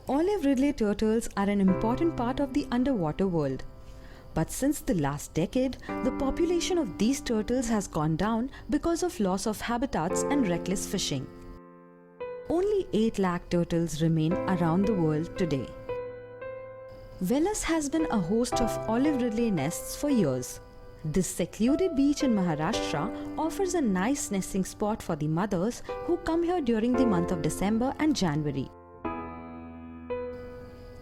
Olive Ridley turtles are an important part of the underwater world. But since the last decade, the population of these turtles has gone down because of loss of habitats and reckless fishing. Only 8 lakh turtles remain around the world today. Velas has been a host of olive ridley nests for years. This secluded beach in Maharashtra offers a nice nesting spot for the mothers who come here during the month of December and January.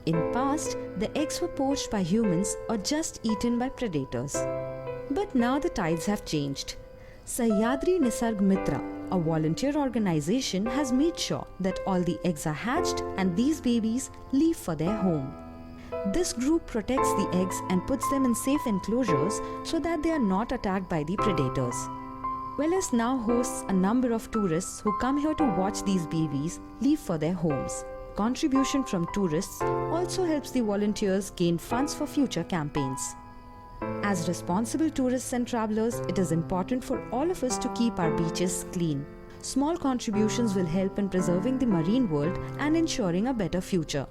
In past, the eggs were poached by humans or just eaten by predators. But now the tides have changed. Sahyadri Nisarg Mitra, a volunteer organization, has made sure that all the eggs are hatched and these babies leave for their home. This group protects the eggs and puts them in safe enclosures so that they are not attacked by the predators. Velas now hosts a number of tourists who come here to watch these babies leave for their homes. Contribution from tourists also helps the volunteers gain funds for future campaigns. As responsible tourists and travelers, it is important for all of us to keep our beaches clean. Small contributions will help in preserving the marine world and ensuring a better future.